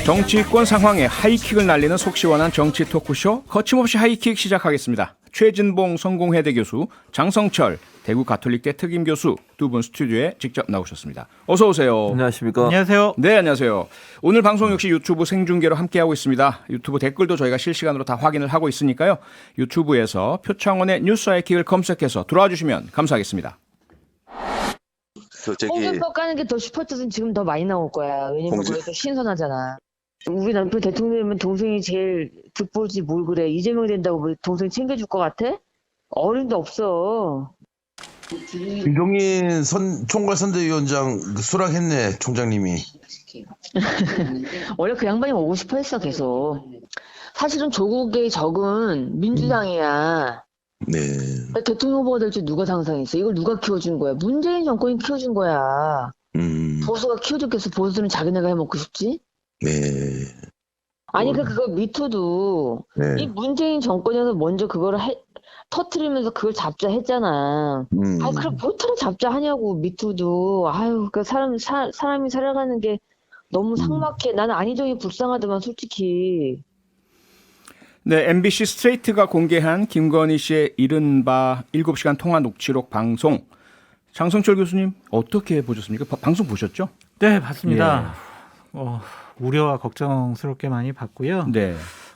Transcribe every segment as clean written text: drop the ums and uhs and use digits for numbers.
정치권 상황에 하이킥을 날리는 속 시원한 정치 토크쇼 거침없이 하이킥 시작하겠습니다. 최진봉 성공회대 교수, 장성철 대구 가톨릭대 특임 교수 두 분 스튜디오에 직접 나오셨습니다. 어서 오세요. 안녕하십니까. 안녕하세요. 네, 안녕하세요. 오늘 방송 역시 유튜브 생중계로 함께하고 있습니다. 유튜브 댓글도 저희가 실시간으로 다 확인을 하고 있으니까요. 유튜브에서 표창원의 뉴스 하이킥을 검색해서 들어와 주시면 감사하겠습니다. 홍준표 까는 게 더 슈퍼챗은 지금 더 많이 나올 거야. 왜냐면 그게 더 신선하잖아. 우리 남편 대통령이면 동생이 제일 득볼지 뭘 그래. 이재명 된다고 뭐 동생 챙겨줄 것 같아? 어림도 없어. 김종인 총괄 선대위원장 수락했네, 총장님이. 원래 그 양반이 오고 싶어 했어, 계속. 사실은 조국의 적은 민주당이야. 네. 대통령 후보가 될지 누가 상상했어? 이걸 누가 키워준 거야? 문재인 정권이 키워준 거야. 보수가 키워줬겠어. 보수는 자기네가 해먹고 싶지? 네. 아니 그거 미투도 네. 이 문재인 정권에서 먼저 그거를 터트리면서 그걸 잡자 했잖아. 아니 그럼 뭐하러 잡자 하냐고. 미투도. 아유 그 사람이 살아가는 게 너무 삭막해. 나는 안희정이 불쌍하더만 솔직히. 네, MBC 스트레이트가 공개한 김건희 씨의 이른바 7시간 통화 녹취록 방송. 장성철 교수님 어떻게 보셨습니까? 방송 보셨죠? 네, 봤습니다. 우려와 걱정스럽게 많이 봤고요. 네.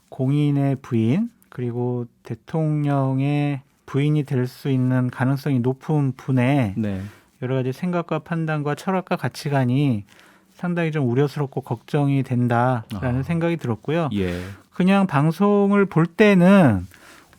공인의 부인 그리고 대통령의 부인이 될 수 있는 가능성이 높은 분의 네. 여러 가지 생각과 판단과 철학과 가치관이 상당히 좀 우려스럽고 걱정이 된다라는 생각이 들었고요. 예. 그냥 방송을 볼 때는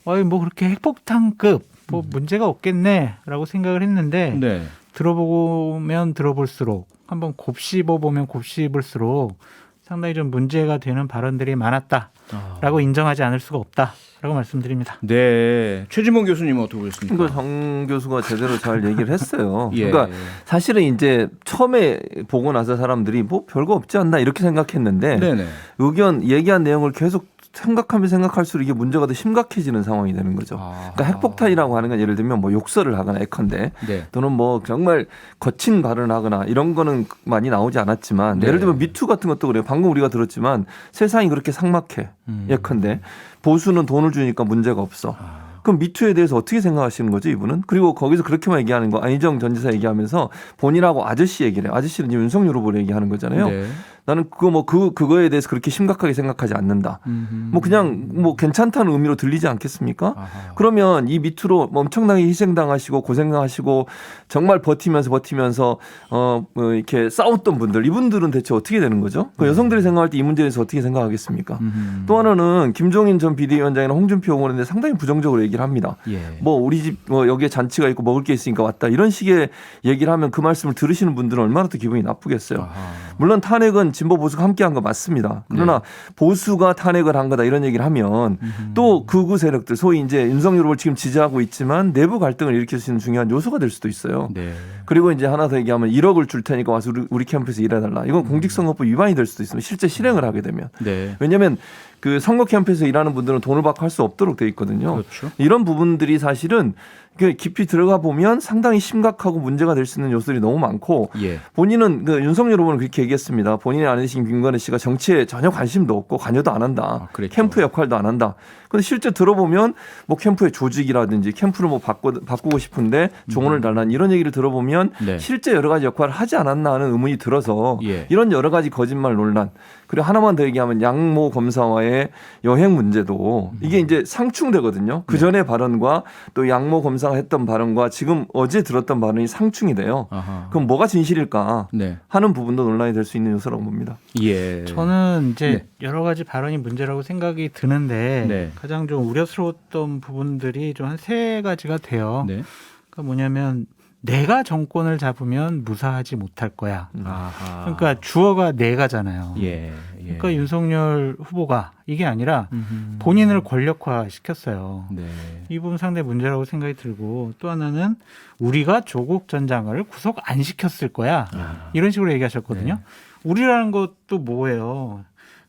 뭐 그렇게 핵폭탄급 뭐 문제가 없겠네라고 생각을 했는데 네. 들어보면 들어볼수록 한번 곱씹어 보면 곱씹을수록 상당히 좀 문제가 되는 발언들이 많았다라고 인정하지 않을 수가 없다라고 말씀드립니다. 네. 최진봉 교수님은 어떻게 보셨습니까? 이거 정 교수가 제대로 잘 얘기를 했어요. 예. 그러니까 사실은 이제 처음에 보고 나서 사람들이 뭐 별거 없지 않나 이렇게 생각했는데 네네. 의견 얘기한 내용을 계속 생각하면 생각할수록 이게 문제가 더 심각해지는 상황이 되는 거죠. 그러니까 핵폭탄이라고 하는 건 예를 들면 뭐 욕설을 하거나 예컨대 네. 또는 뭐 정말 거친 발언을 하거나 이런 거는 많이 나오지 않았지만 네. 예를 들면 미투 같은 것도 그래요. 방금 우리가 들었지만 세상이 그렇게 삭막해. 예컨대 보수는 돈을 주니까 문제가 없어. 그럼 미투에 대해서 어떻게 생각하시는 거죠, 이분은? 그리고 거기서 그렇게만 얘기하는 거 안희정 전 지사 얘기하면서 본인하고 아저씨 얘기를 해요. 아저씨는 이제 윤석열 후보를 얘기하는 거잖아요. 네. 나는 그거에 대해서 그렇게 심각하게 생각하지 않는다. 뭐 그냥 뭐 괜찮다는 의미로 들리지 않겠습니까? 아하. 그러면 이 밑으로 엄청나게 희생당하시고 고생하시고 정말 버티면서 뭐 이렇게 싸웠던 분들 이분들은 대체 어떻게 되는 거죠? 그 여성들이 생각할 때 이 문제에 대해서 어떻게 생각하겠습니까? 또 하나는 김종인 전 비대위원장이나 홍준표 의원인데 상당히 부정적으로 얘기를 합니다. 예. 뭐 우리 집 뭐 여기에 잔치가 있고 먹을 게 있으니까 왔다 이런 식의 얘기를 하면 그 말씀을 들으시는 분들은 얼마나 더 기분이 나쁘겠어요. 아하. 물론 탄핵은 진보 보수가 함께한 거 맞습니다. 그러나 보수가 탄핵을 한 거다 이런 얘기를 하면 또 극우 세력들 소위 이제 윤석열 후보를 지금 지지하고 있지만 내부 갈등을 일으킬 수 있는 중요한 요소가 될 수도 있어요. 네. 그리고 이제 하나 더 얘기하면 1억을 줄 테니까 와서 우리 캠프에서 일해달라. 이건 공직선거법 위반이 될 수도 있습니다. 실제 실행을 하게 되면. 네. 왜냐하면 그 선거 캠프에서 일하는 분들은 돈을 받고 할 수 없도록 돼 있거든요. 그렇죠. 이런 부분들이 사실은 그 깊이 들어가 보면 상당히 심각하고 문제가 될 수 있는 요소들이 너무 많고 예. 본인은 그 윤석열 후보는 그렇게 얘기했습니다. 본인의 아내신 김건희 씨가 정치에 전혀 관심도 없고 관여도 안 한다. 그랬죠. 캠프 역할도 안 한다. 그런데 실제 들어보면 뭐 캠프의 조직이라든지 캠프를 뭐 바꾸고 싶은데 조언을 달라는 이런 얘기를 들어보면 네. 실제 여러 가지 역할을 하지 않았나 하는 의문이 들어서 예. 이런 여러 가지 거짓말 논란 그리고 하나만 더 얘기하면 양모 검사와의 여행 문제도 이게 이제 상충되거든요. 그 전의 발언과 또 양모 검사가 했던 발언과 지금 어제 들었던 발언이 상충이 돼요. 아하. 그럼 뭐가 진실일까 네. 하는 부분도 논란이 될 수 있는 요소라고 봅니다. 예. 저는 이제 네. 여러 가지 발언이 문제라고 생각이 드는데 네. 가장 좀 우려스러웠던 부분들이 좀 한 세 가지가 돼요. 네. 그러니까 뭐냐면 내가 정권을 잡으면 무사하지 못할 거야. 아하. 그러니까 주어가 내가잖아요. 예. 예. 그러니까 윤석열 후보가 이게 아니라 본인을 권력화 시켰어요. 네. 이 부분 상당히 문제라고 생각이 들고 또 하나는 우리가 조국 전 장관을 구속 안 시켰을 거야. 이런 식으로 얘기하셨거든요. 네. 우리라는 것도 뭐예요?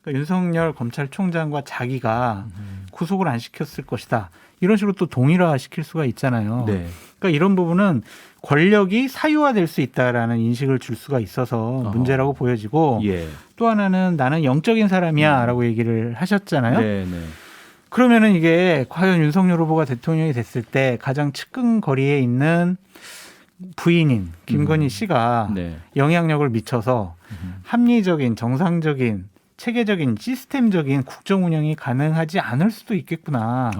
그러니까 윤석열 검찰총장과 자기가 구속을 안 시켰을 것이다. 이런 식으로 또 동일화시킬 수가 있잖아요. 네. 그러니까 이런 부분은 권력이 사유화될 수 있다라는 인식을 줄 수가 있어서 문제라고 보여지고 예. 또 하나는 나는 영적인 사람이야라고 얘기를 하셨잖아요. 네, 네. 그러면은 이게 과연 윤석열 후보가 대통령이 됐을 때 가장 측근거리에 있는 부인인 김건희 씨가 네. 영향력을 미쳐서 합리적인 정상적인 체계적인 시스템적인 국정 운영이 가능하지 않을 수도 있겠구나.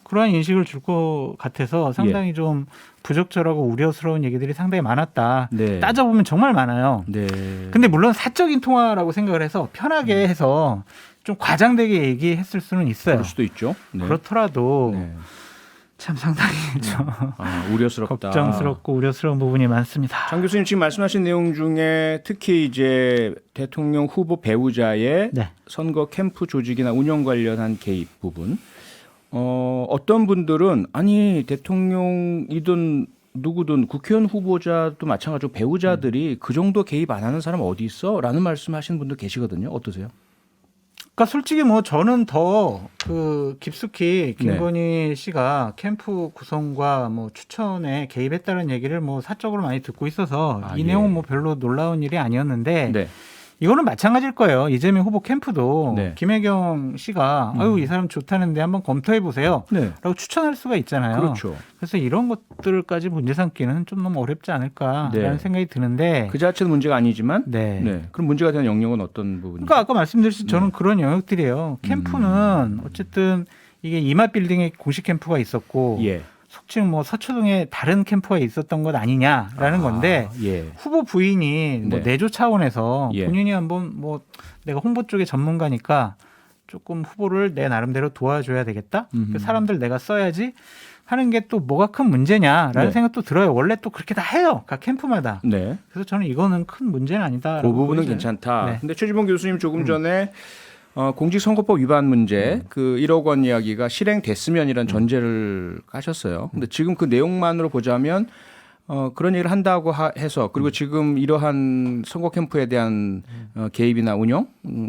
그러한 인식을 줄 것 같아서 상당히 좀 부적절하고 우려스러운 얘기들이 상당히 많았다. 네. 따져보면 정말 많아요. 네. 근데 물론 사적인 통화라고 생각을 해서 편하게 해서 좀 과장되게 얘기했을 수는 있어요. 그럴 수도 있죠. 네. 그렇더라도 네. 참 상당히 좀 우려스럽다. 걱정스럽고 우려스러운 부분이 많습니다. 장 교수님 지금 말씀하신 내용 중에 특히 이제 대통령 후보 배우자의 네. 선거 캠프 조직이나 운영 관련한 개입 부분. 어떤 분들은 아니 대통령이든 누구든 국회의원 후보자도 마찬가지로 배우자들이 그 정도 개입 안 하는 사람 어디 있어? 라는 말씀하시는 분도 계시거든요. 어떠세요? 그러니까 솔직히 뭐 저는 더 그 깊숙이 네. 김건희 씨가 캠프 구성과 뭐 추천에 개입했다는 얘기를 뭐 사적으로 많이 듣고 있어서 이 예. 내용은 뭐 별로 놀라운 일이 아니었는데 네. 이거는 마찬가지일 거예요. 이재명 후보 캠프도 네. 김혜경 씨가 아유 이 사람 좋다는데 한번 검토해 보세요. 네. 라고 추천할 수가 있잖아요. 그렇죠. 그래서 이런 것들까지 문제 삼기는 좀 너무 어렵지 않을까라는 네. 생각이 드는데 그 자체는 문제가 아니지만 네. 네. 그럼 문제가 되는 영역은 어떤 부분이죠? 그러니까 아까 말씀드렸듯이 저는 그런 영역들이에요. 캠프는 어쨌든 이게 이마빌딩에 공식 캠프가 있었고 예. 속칭 뭐 서초동에 다른 캠프가 있었던 것 아니냐라는 건데 예. 후보 부인이 뭐 네. 내조 차원에서 예. 본인이 한번 뭐 내가 홍보 쪽의 전문가니까 조금 후보를 내 나름대로 도와줘야 되겠다. 그 사람들 내가 써야지 하는 게 또 뭐가 큰 문제냐라는 네. 생각도 들어요. 원래 또 그렇게 다 해요. 각 캠프마다. 네. 그래서 저는 이거는 큰 문제는 아니다. 그 부분은 괜찮다. 네. 근데 최지봉 교수님 조금 전에 공직선거법 위반 문제 그 1억 원 이야기가 실행됐으면이란 전제를 하셨어요. 근데 지금 그 내용만으로 보자면 그런 얘기를 한다고 해서 그리고 지금 이러한 선거 캠프에 대한 개입이나 운영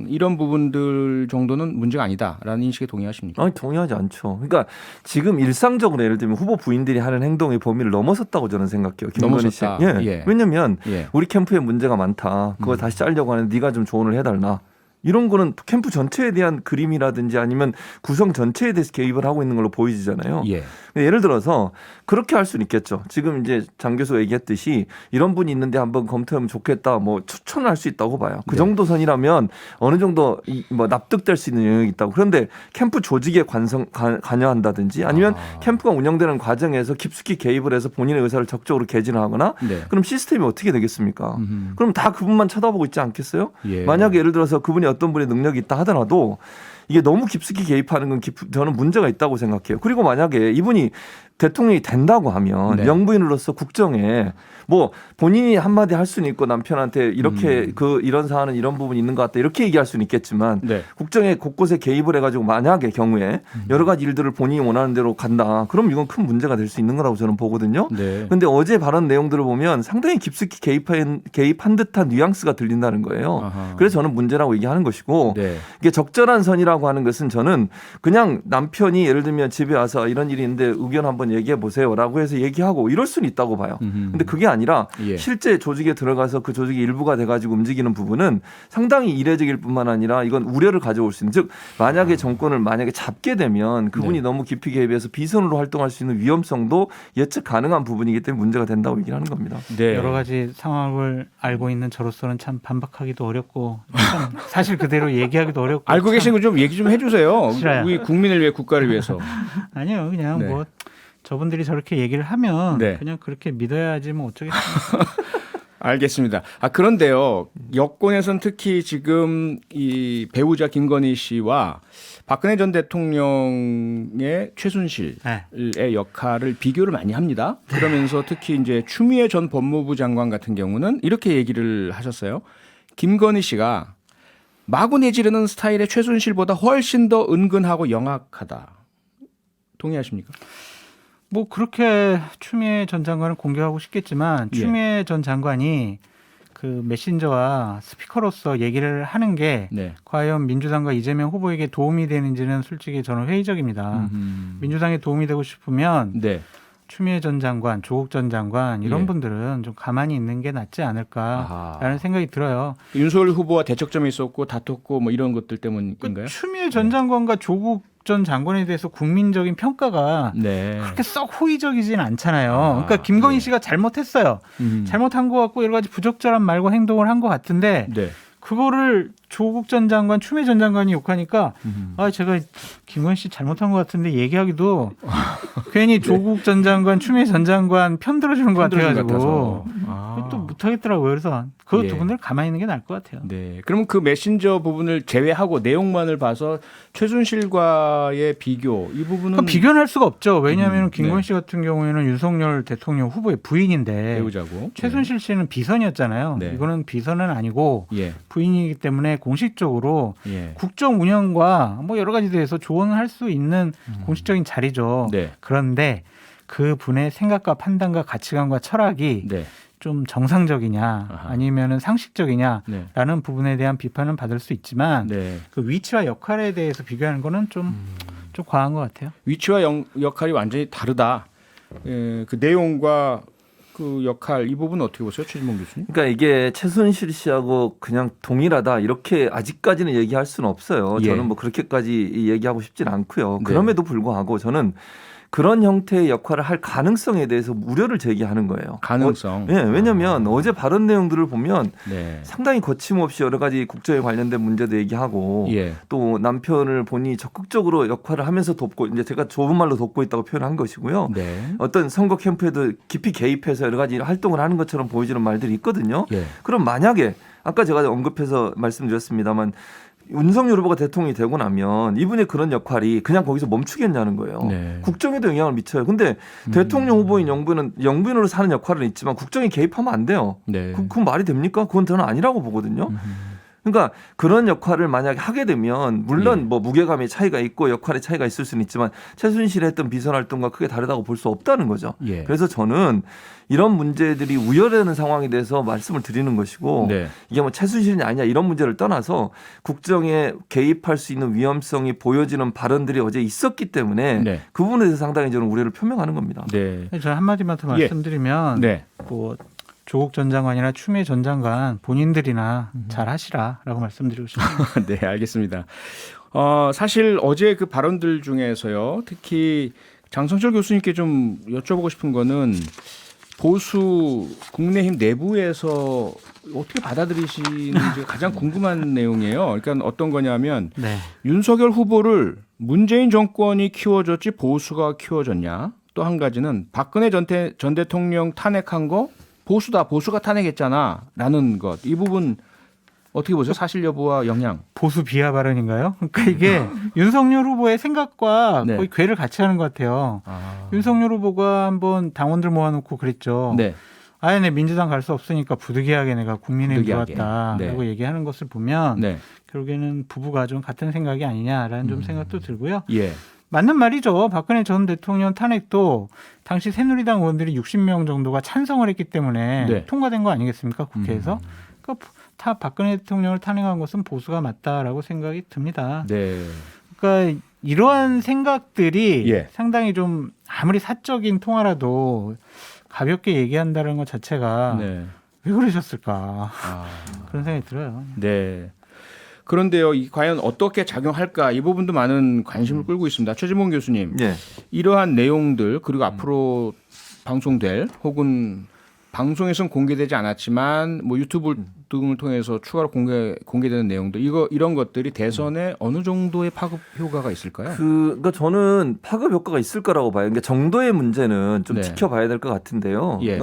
이런 부분들 정도는 문제가 아니다라는 인식에 동의하십니까? 아니 동의하지 않죠. 그러니까 지금 일상적으로 예를 들면 후보 부인들이 하는 행동의 범위를 넘어섰다고 저는 생각해요. 김건희 씨. 넘어섰다. 예. 예. 왜냐하면 예. 우리 캠프에 문제가 많다. 그걸 다시 짜려고 하는데 네가 좀 조언을 해달라. 이런 거는 캠프 전체에 대한 그림이라든지 아니면 구성 전체에 대해서 개입을 하고 있는 걸로 보이잖아요. 예. 예를 들어서 그렇게 할 수는 있겠죠. 지금 이제 장 교수가 얘기했듯이 이런 분이 있는데 한번 검토하면 좋겠다. 뭐 추천을 할 수 있다고 봐요. 그 네. 정도 선이라면 어느 정도 뭐 납득될 수 있는 영역이 있다고. 그런데 캠프 조직에 관여한다든지 아니면 캠프가 운영되는 과정에서 깊숙이 개입을 해서 본인의 의사를 적극적으로 개진을 하거나 네. 그럼 시스템이 어떻게 되겠습니까? 그럼 다 그분만 쳐다보고 있지 않겠어요? 예. 만약에 예를 들어서 그분이 어떤 분의 능력이 있다 하더라도 이게 너무 깊숙이 개입하는 건 저는 문제가 있다고 생각해요. 그리고 만약에 이분이 대통령이 된다고 하면 네. 영부인으로서 국정에 뭐 본인이 한마디 할 수는 있고 남편한테 이렇게 이런 사안은 이런 부분이 있는 것 같다 이렇게 얘기할 수는 있겠지만 네. 국정에 곳곳에 개입을 해가지고 만약의 경우에 여러 가지 일들을 본인이 원하는 대로 간다. 그럼 이건 큰 문제가 될 수 있는 거라고 저는 보거든요. 네. 그런데 어제 발언 내용들을 보면 상당히 깊숙이 개입한 듯한 뉘앙스가 들린다는 거예요. 아하. 그래서 저는 문제라고 얘기하는 것이고 네. 이게 적절한 선이라고 하는 것은 저는 그냥 남편이 예를 들면 집에 와서 이런 일이 있는데 의견 한번 얘기해 보세요라고 해서 얘기하고 이럴 수는 있다고 봐요. 근데 그게 아니라 예. 실제 조직에 들어가서 그 조직의 일부가 돼가지고 움직이는 부분은 상당히 이례적일 뿐만 아니라 이건 우려를 가져올 수 있는 즉 만약에 정권을 만약에 잡게 되면 그분이 네. 너무 깊이 개입해서 비선으로 활동할 수 있는 위험성도 예측 가능한 부분이기 때문에 문제가 된다고 얘기를 하는 겁니다. 네. 여러 가지 상황을 알고 있는 저로서는 참 반박하기도 어렵고 참 사실 그대로 얘기하기도 어렵고 알고 참 계신 거 좀 얘기 좀 해주세요. 싫어요. 우리 국민을 위해 국가를 위해서. 아니요 그냥 네. 뭐 저분들이 저렇게 얘기를 하면 네. 그냥 그렇게 믿어야지 뭐 어쩌겠습니까. 알겠습니다. 그런데요, 여권에서는 특히 지금 이 배우자 김건희 씨와 박근혜 전 대통령의 최순실의 네. 역할을 비교를 많이 합니다. 그러면서 특히 이제 추미애 전 법무부 장관 같은 경우는 이렇게 얘기를 하셨어요. 김건희 씨가 마구 내지르는 스타일의 최순실보다 훨씬 더 은근하고 영악하다. 동의하십니까? 뭐 그렇게 추미애 전 장관을 공격하고 싶겠지만 예. 추미애 전 장관이 그 메신저와 스피커로서 얘기를 하는 게 네. 과연 민주당과 이재명 후보에게 도움이 되는지는 솔직히 저는 회의적입니다. 민주당에 도움이 되고 싶으면 네. 추미애 전 장관, 조국 전 장관 이런 예. 분들은 좀 가만히 있는 게 낫지 않을까라는 아하. 생각이 들어요. 윤석열 후보와 대척점이 있었고 다퉜고 뭐 이런 것들 때문인가요? 추미애 전 장관과 조국 전 장관에 대해서 국민적인 평가가 네. 그렇게 썩 호의적이진 않잖아요. 아, 그러니까 김건희 예. 씨가 잘못했어요. 음. 잘못한 것 같고 여러 가지 부적절한 말과 행동을 한 것 같은데 네. 그거를 조국 전 장관, 추미애 전 장관이 욕하니까 음. 아 제가 김건희 씨 잘못한 것 같은데 얘기하기도 괜히 조국 전 장관, 추미애 전 장관 편 들어주는 것 같아가지고 또 못하겠더라고요. 그래서 그 예. 두 분들 가만히 있는 게 나을 것 같아요. 네. 그럼 그 메신저 부분을 제외하고 내용만을 봐서 최순실과의 비교 이 부분은 그러니까 비교는 할 수가 없죠. 왜냐하면 네. 김건희 씨 같은 경우에는 윤석열 대통령 후보의 부인인데 배우자고 최순실 씨는 비선이었잖아요. 네. 이거는 비선은 아니고 예. 부인이기 때문에 공식적으로 예. 국정 운영과 뭐 여러 가지 대해서 조언을 할 수 있는 공식적인 자리죠. 네. 그런데 그 분의 생각과 판단과 가치관과 철학이 네. 좀 정상적이냐 아하. 아니면은 상식적이냐라는 네. 부분에 대한 비판은 받을 수 있지만 네. 그 위치와 역할에 대해서 비교하는 거는 좀 과한 것 같아요. 위치와 역할이 완전히 다르다. 그 내용과 그 역할 이 부분은 어떻게 보세요, 최진봉 교수님? 그러니까 이게 최순실 씨하고 그냥 동일하다 이렇게 아직까지는 얘기할 수는 없어요. 예. 저는 뭐 그렇게까지 얘기하고 싶진 않고요. 네. 그럼에도 불구하고 저는 그런 형태의 역할을 할 가능성에 대해서 우려를 제기하는 거예요. 가능성. 예, 왜냐하면 어제 발언 내용들을 보면 네. 상당히 거침없이 여러 가지 국정에 관련된 문제도 얘기하고 예. 또 남편을 본인이 적극적으로 역할을 하면서 돕고 이제 제가 좁은 말로 돕고 있다고 표현한 것이고요. 네. 어떤 선거 캠프에도 깊이 개입해서 여러 가지 활동을 하는 것처럼 보여지는 말들이 있거든요. 예. 그럼 만약에 아까 제가 언급해서 말씀드렸습니다만 윤석열 후보가 대통령이 되고 나면 이분의 그런 역할이 그냥 거기서 멈추겠냐는 거예요. 네. 국정에도 영향을 미쳐요. 근데 대통령 후보인 영부인은 영부인으로 사는 역할은 있지만 국정에 개입하면 안 돼요. 네. 그건 말이 됩니까? 그건 저는 아니라고 보거든요. 그러니까 그런 역할을 만약에 하게 되면 물론 예. 뭐 무게감의 차이가 있고 역할의 차이가 있을 수는 있지만 최순실이 했던 비선 활동과 크게 다르다고 볼 수 없다는 거죠. 예. 그래서 저는 이런 문제들이 우려되는 상황에 대해서 말씀을 드리는 것이고 네. 이게 뭐 최순실이 아니냐 이런 문제를 떠나서 국정에 개입할 수 있는 위험성이 보여지는 발언들이 어제 있었기 때문에 네. 그 부분에 대해서 상당히 저는 우려를 표명하는 겁니다. 네. 저 한마디만 더 예. 말씀드리면 네. 뭐 조국 전 장관이나 추미애 전 장관 본인들이나 잘 하시라라고 말씀드리고 싶습니다. 네, 알겠습니다. 사실 어제 그 발언들 중에서요, 특히 장성철 교수님께 좀 여쭤보고 싶은 거는 보수 국민의힘 내부에서 어떻게 받아들이시는지 가장 궁금한 내용이에요. 그러니까 어떤 거냐면 네. 윤석열 후보를 문재인 정권이 키워줬지 보수가 키워줬냐. 또 한 가지는 박근혜 전 대통령 탄핵한 거 보수가 탄핵했잖아 라는 것. 이 부분 어떻게 보세요? 사실 여부와 영향. 보수 비하 발언인가요? 그러니까 이게 윤석열 후보의 생각과 네. 거의 궤를 같이 하는 것 같아요. 윤석열 후보가 한번 당원들 모아놓고 그랬죠. 네. 아예 내 민주당 갈 수 없으니까 부득이하게 내가 국민의힘 부득이하게. 들어왔다라고 네. 얘기하는 것을 보면 네. 결국에는 부부가 좀 같은 생각이 아니냐라는 좀 생각도 들고요. 예. 맞는 말이죠. 박근혜 전 대통령 탄핵도 당시 새누리당 의원들이 60명 정도가 찬성을 했기 때문에 네. 통과된 거 아니겠습니까? 국회에서. 그러니까 다 박근혜 대통령을 탄핵한 것은 보수가 맞다라고 생각이 듭니다. 네. 그러니까 이러한 생각들이 예. 상당히 좀 아무리 사적인 통화라도 가볍게 얘기한다는 것 자체가 네. 왜 그러셨을까 아. 그런 생각이 들어요. 네. 그런데요, 과연 어떻게 작용할까 이 부분도 많은 관심을 끌고 있습니다. 최진봉 교수님, 네. 이러한 내용들 그리고 앞으로 방송될 혹은 방송에서는 공개되지 않았지만 뭐 유튜브 등을 통해서 추가로 공개되는 내용들 이런 것들이 대선에 어느 정도의 파급 효과가 있을까요? 그러니까 저는 파급 효과가 있을 거라고 봐요. 그러니까 정도의 문제는 좀 네. 지켜봐야 될 것 같은데요. 예.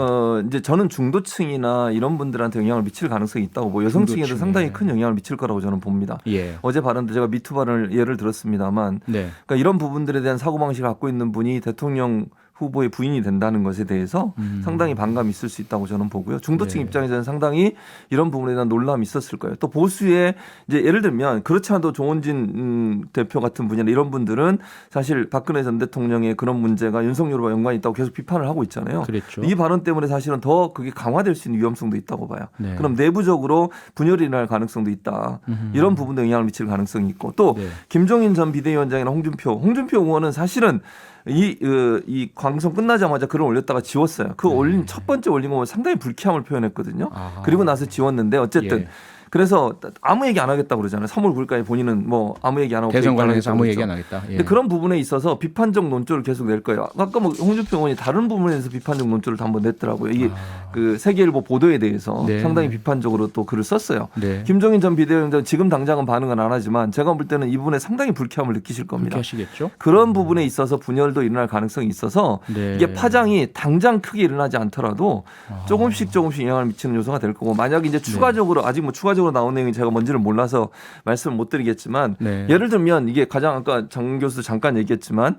이제 저는 중도층이나 이런 분들한테 영향을 미칠 가능성이 있다고 뭐 여성층에도 중도층에. 상당히 큰 영향을 미칠 거라고 저는 봅니다. 예. 어제 발언도 제가 미투 발언을 예를 들었습니다만 네. 그러니까 이런 부분들에 대한 사고방식을 갖고 있는 분이 대통령 후보의 부인이 된다는 것에 대해서 상당히 반감이 있을 수 있다고 저는 보고요. 중도층 네. 입장에서는 상당히 이런 부분에 대한 논란이 있었을 거예요. 또 보수의 이제 예를 들면 그렇지 않아도 조원진 대표 같은 분이나 이런 분들은 사실 박근혜 전 대통령의 그런 문제가 윤석열 후보와 연관이 있다고 계속 비판을 하고 있잖아요. 그랬죠. 이 발언 때문에 사실은 더 그게 강화될 수 있는 위험성도 있다고 봐요. 네. 그럼 내부적으로 분열이 일어날 가능성도 있다. 이런 부분도 영향을 미칠 가능성이 있고 또 네. 김종인 전 비대위원장이나 홍준표 의원은 사실은 이 광선 끝나자마자 글을 올렸다가 지웠어요. 그 올린 첫 번째 올린 거 보면 상당히 불쾌함을 표현했거든요. 아하. 그리고 나서 지웠는데 어쨌든 예. 그래서 아무 얘기 안 하겠다고 그러잖아요. 3월 9일까지 본인은 뭐 아무 얘기 안 하고 대선 계획 안 관련해서 하겠다고 아무 그랬죠. 얘기 안 하겠다. 예. 근데 그런 부분에 있어서 비판적 논조를 계속 낼 거예요. 아까 뭐 홍준표 의원이 다른 부분에 대해서 비판적 논조를 한번 냈더라고요. 이게 그 세계일보 보도에 대해서 네. 상당히 비판적으로 또 글을 썼어요. 네. 김종인 전 비대위원장 지금 당장은 반응은 안 하지만 제가 볼 때는 이 부분에 상당히 불쾌함을 느끼실 겁니다. 그렇게 하시겠죠. 그런 부분에 있어서 분열도 일어날 가능성이 있어서 네. 이게 파장이 당장 크게 일어나지 않더라도 조금씩 영향을 미치는 요소가 될 거고 만약에 이제 추가적으로 아직 뭐 추가적으로 나온 내용이 제가 뭔지를 몰라서 말씀을 못 드리겠지만 네. 예를 들면 이게 가장 아까 장 교수 잠깐 얘기했지만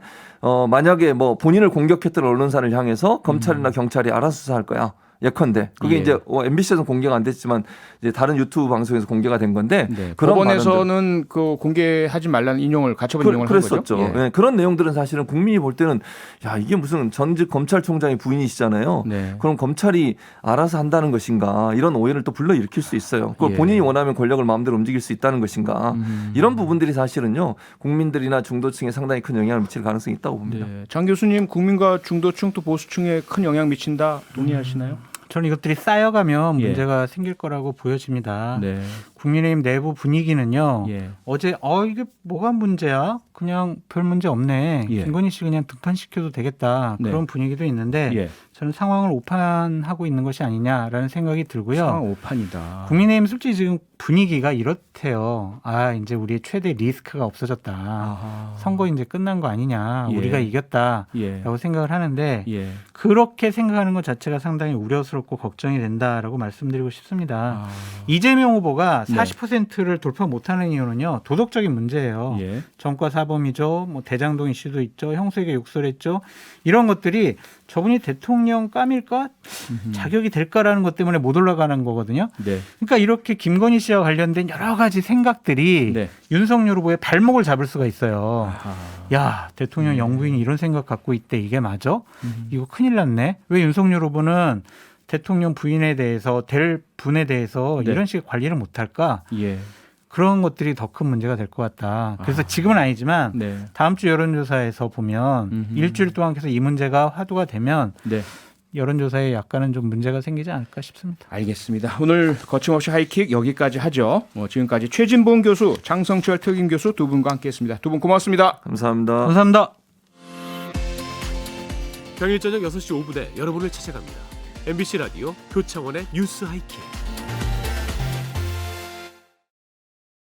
만약에 뭐 본인을 공격했던 언론사를 향해서 검찰이나 경찰이 알아서 수사할 거야. 예컨대 그게 예. 이제 MBC에서는 공개가 안 됐지만 이제 다른 유튜브 방송에서 공개가 된 건데 네. 그런 법원에서는 그 공개하지 말라는 인용을 가처분 인용을 한 거죠. 그랬었죠. 예. 네, 그런 내용들은 사실은 국민이 볼 때는 야 이게 무슨 전직 검찰총장의 부인이시잖아요. 네. 그럼 검찰이 알아서 한다는 것인가 이런 오해를 또 불러일으킬 수 있어요. 그걸 예. 본인이 원하면 권력을 마음대로 움직일 수 있다는 것인가 이런 부분들이 사실은요 국민들이나 중도층에 상당히 큰 영향을 미칠 가능성이 있다고 봅니다. 네. 장 교수님 국민과 중도층 또 보수층에 큰 영향 미친다 동의하시나요? 저는 이것들이 쌓여가면 예. 문제가 생길 거라고 보여집니다. 네. 국민의힘 내부 분위기는요. 예. 어제 이게 뭐가 문제야? 그냥 별 문제 없네. 예. 김건희 씨 그냥 등판시켜도 되겠다. 네. 그런 분위기도 있는데 예. 저는 상황을 오판하고 있는 것이 아니냐라는 생각이 들고요. 상황 오판이다. 국민의힘 솔직히 지금 분위기가 이렇대요. 이제 우리의 최대 리스크가 없어졌다. 아하. 선거 이제 끝난 거 아니냐. 예. 우리가 이겼다라고 예. 생각을 하는데 예. 그렇게 생각하는 것 자체가 상당히 우려스럽고 걱정이 된다라고 말씀드리고 싶습니다. 아. 이재명 후보가 네. 40%를 돌파 못하는 이유는요. 도덕적인 문제예요. 예. 전과 사범이죠. 뭐 대장동 이슈도 있죠. 형수에게 욕설했죠. 이런 것들이 저분이 대통령 감일까? 자격이 될까라는 것 때문에 못 올라가는 거거든요. 네. 그러니까 이렇게 김건희 씨와 관련된 여러 가지 생각들이 네. 윤석열 후보의 발목을 잡을 수가 있어요. 아하. 야, 대통령 영부인이 이런 생각 갖고 있대. 이게 맞아? 이거 큰일 났네. 왜 윤석열 후보는 대통령 부인에 대해서 될 분에 대해서 네. 이런 식의 관리를 못할까? 예. 그런 것들이 더 큰 문제가 될 것 같다. 그래서 지금은 아니지만 네. 다음 주 여론조사에서 보면 일주일 동안 계속 이 문제가 화두가 되면 네. 여론조사에 약간은 좀 문제가 생기지 않을까 싶습니다. 알겠습니다. 오늘 거침없이 하이킥 여기까지 하죠. 지금까지 최진봉 교수, 장성철 특임 교수 두 분과 함께했습니다. 두 분 고맙습니다. 감사합니다. 감사합니다. 평일 저녁 6시 5분에 여러분을 찾아갑니다. MBC 라디오 표창원의 뉴스 하이킥.